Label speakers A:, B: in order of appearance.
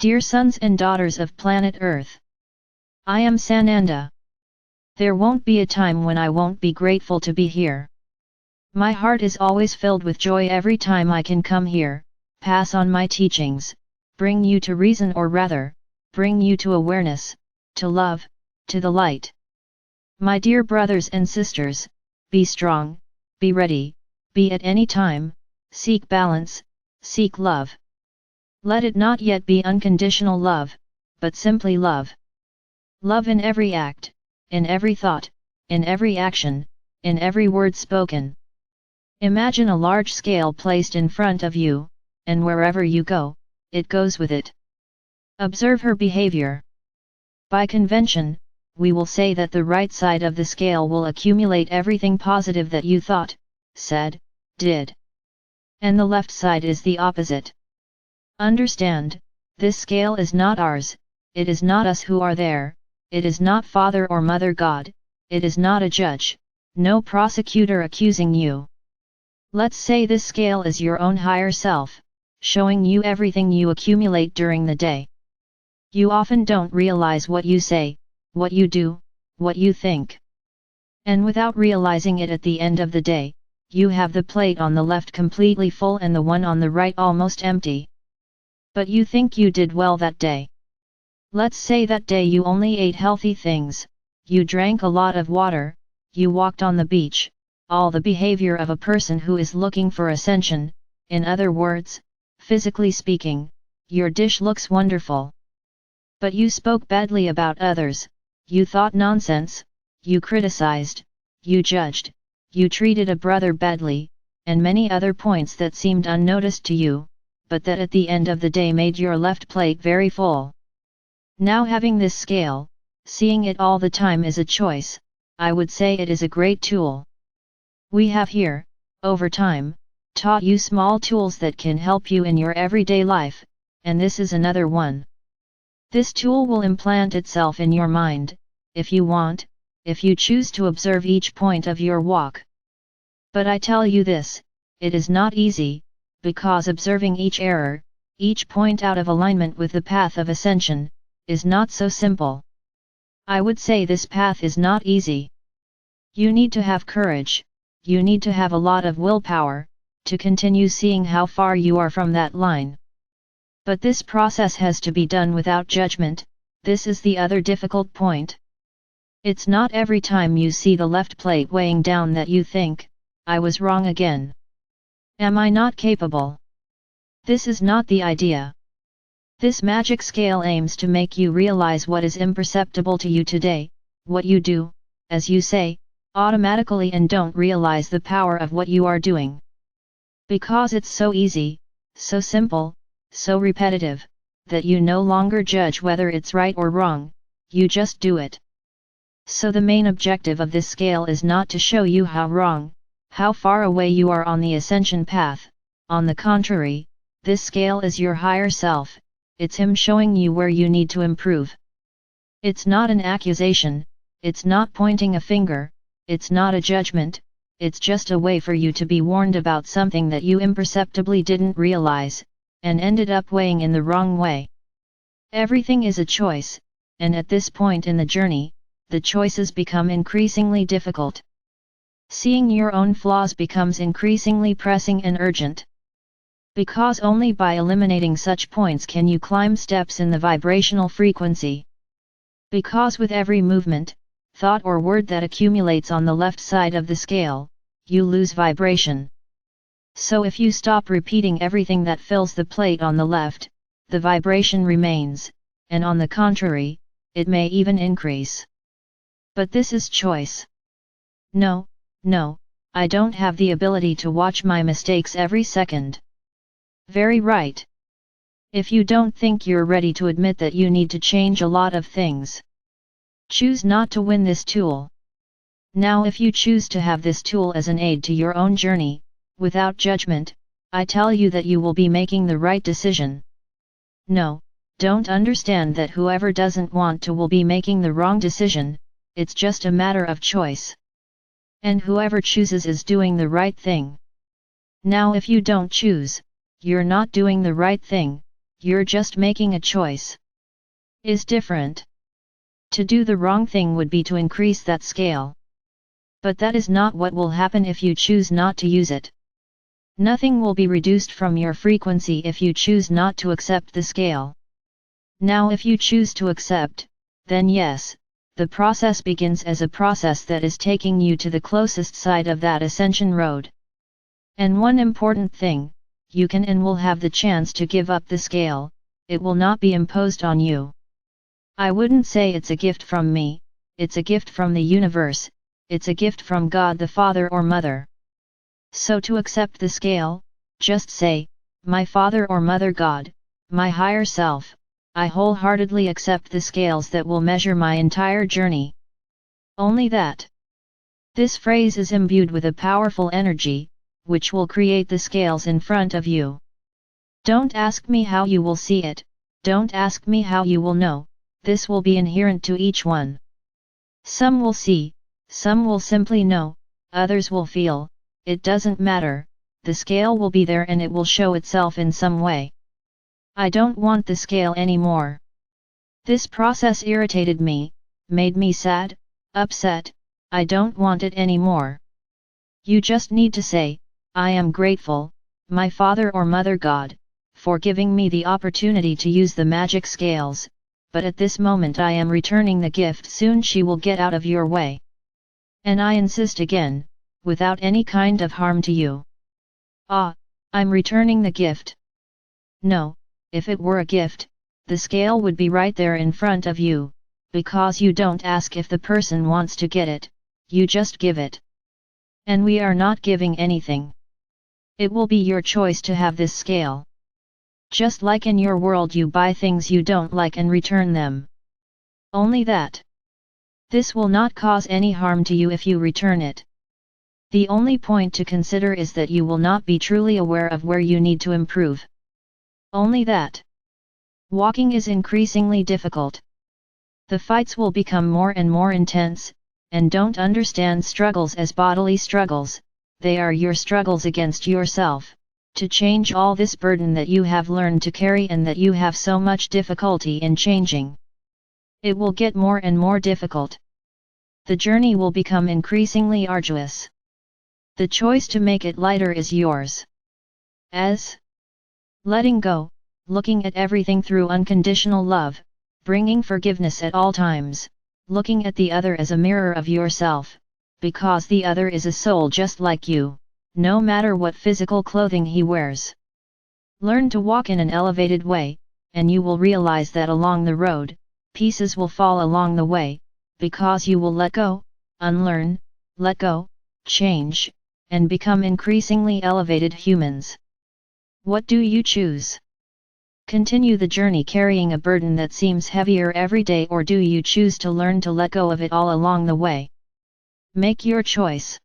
A: Dear sons and daughters of planet Earth, I am Sananda. There won't be a time when I won't be grateful to be here. My heart is always filled with joy every time I can come here, pass on my teachings, bring you to reason, or rather, bring you to awareness, to love, to the light. My dear brothers and sisters, be strong, be ready, be at any time, seek balance, seek love. Let it not yet be unconditional love, but simply love. Love in every act, in every thought, in every action, in every word spoken. Imagine a large scale placed in front of you, and wherever you go, it goes with it. Observe her behavior. By convention, we will say that the right side of the scale will accumulate everything positive that you thought, said, did. And the left side is the opposite. Understand, this scale is not ours, it is not us who are there, it is not Father or Mother God, it is not a judge, no prosecutor accusing you. Let's say this scale is your own higher self, showing you everything you accumulate during the day. You often don't realize what you say, what you do, what you think. And without realizing it at the end of the day, you have the plate on the left completely full and the one on the right almost empty. But you think you did well that day. Let's say that day you only ate healthy things, you drank a lot of water, you walked on the beach, all the behavior of a person who is looking for ascension, in other words, physically speaking, your dish looks wonderful. But you spoke badly about others, you thought nonsense, you criticized, you judged, you treated a brother badly, and many other points that seemed unnoticed to you, but that at the end of the day made your left plate very full. Now, having this scale, seeing it all the time is a choice, I would say it is a great tool. We have here, over time, taught you small tools that can help you in your everyday life, and this is another one. This tool will implant itself in your mind, if you want, if you choose to observe each point of your walk. But I tell you this, it is not easy, because observing each error, each point out of alignment with the path of ascension, is not so simple. I would say this path is not easy. You need to have courage, you need to have a lot of willpower, to continue seeing how far you are from that line. But this process has to be done without judgment, this is the other difficult point. It's not every time you see the left plate weighing down that you think, I was wrong again. Am I not capable? This is not the idea. This magic scale aims to make you realize what is imperceptible to you today, what you do, as you say, automatically, and don't realize the power of what you are doing. Because it's so easy, so simple, so repetitive, that you no longer judge whether it's right or wrong, you just do it. So the main objective of this scale is not to show you how wrong, how far away you are on the ascension path. On the contrary, this scale is your higher self, it's him showing you where you need to improve. It's not an accusation, it's not pointing a finger, it's not a judgment, it's just a way for you to be warned about something that you imperceptibly didn't realize, and ended up weighing in the wrong way. Everything is a choice, and at this point in the journey, the choices become increasingly difficult. Seeing your own flaws becomes increasingly pressing and urgent. Because only by eliminating such points can you climb steps in the vibrational frequency. Because with every movement, thought or word that accumulates on the left side of the scale, you lose vibration. So if you stop repeating everything that fills the plate on the left, the vibration remains, and on the contrary, it may even increase. But this is choice. No, I don't have the ability to watch my mistakes every second. Very right. If you don't think you're ready to admit that you need to change a lot of things, choose not to win this tool. Now, if you choose to have this tool as an aid to your own journey, without judgment, I tell you that you will be making the right decision. No, don't understand that whoever doesn't want to will be making the wrong decision, it's just a matter of choice. And whoever chooses is doing the right thing. Now, if you don't choose, you're not doing the right thing, you're just making a choice. Is different. To do the wrong thing would be to increase that scale. But that is not what will happen if you choose not to use it. Nothing will be reduced from your frequency if you choose not to accept the scale. Now if you choose to accept, then yes, the process begins as a process that is taking you to the closest side of that ascension road. And one important thing, you can and will have the chance to give up the scale, it will not be imposed on you. I wouldn't say it's a gift from me, it's a gift from the universe, it's a gift from God the Father or Mother. So to accept the scale, just say, my Father or Mother God, my higher self, I wholeheartedly accept the scales that will measure my entire journey. Only that. This phrase is imbued with a powerful energy, which will create the scales in front of you. Don't ask me how you will see it, don't ask me how you will know, this will be inherent to each one. Some will see, some will simply know, others will feel, it doesn't matter, the scale will be there and it will show itself in some way. I don't want the scale anymore. This process irritated me, made me sad, upset, I don't want it anymore. You just need to say, I am grateful, my Father or Mother God, for giving me the opportunity to use the magic scales, but at this moment I am returning the gift, soon she will get out of your way. And I insist again, without any kind of harm to you. Ah, I'm returning the gift. No, if it were a gift, the scale would be right there in front of you, because you don't ask if the person wants to get it, you just give it. And we are not giving anything. It will be your choice to have this scale. Just like in your world you buy things you don't like and return them. Only that. This will not cause any harm to you if you return it. The only point to consider is that you will not be truly aware of where you need to improve. Only that. Walking is increasingly difficult. The fights will become more and more intense, and don't understand struggles as bodily struggles, they are your struggles against yourself, to change all this burden that you have learned to carry and that you have so much difficulty in changing. It will get more and more difficult. The journey will become increasingly arduous. The choice to make it lighter is yours. As letting go, looking at everything through unconditional love, bringing forgiveness at all times, looking at the other as a mirror of yourself, because the other is a soul just like you, no matter what physical clothing he wears. Learn to walk in an elevated way, and you will realize that along the road, pieces will fall along the way, because you will let go, unlearn, let go, change, and become increasingly elevated humans. What do you choose? Continue the journey carrying a burden that seems heavier every day, or do you choose to learn to let go of it all along the way? Make your choice.